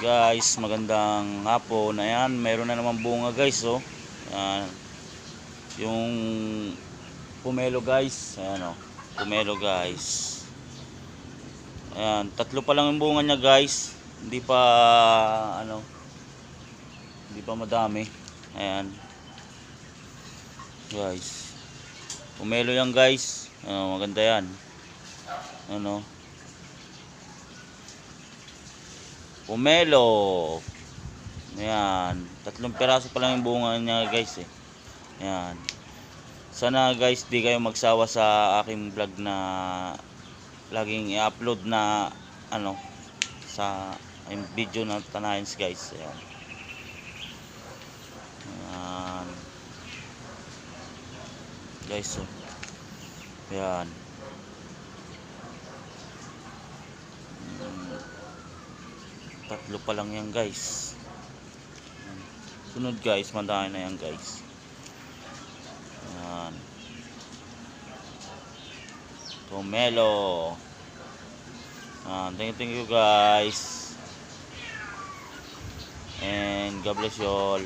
Guys, magandang hapon. Ayan, mayroon na naman bunga guys, oh. Ayan, yung pomelo guys. Ayan, oh. Pomelo guys. Ayan, tatlo pa lang yung bunga niya guys. Hindi pa hindi pa madami. Ayan. Guys. Pomelo yan guys. Maganda yan. Ano? Pomelo. Ayan, tatlong piraso pa lang yung bunga niya guys eh. Ayan. Sana guys di kayo magsawa sa aking vlog na laging i-upload na sa video ng Tanayans guys. Ayan. Ayan. Guys, so. Ayan. Tatlo pa lang yan guys. Sunod guys, madami na yan guys. Ayan. Pomelo. Thank you guys. And God bless you all.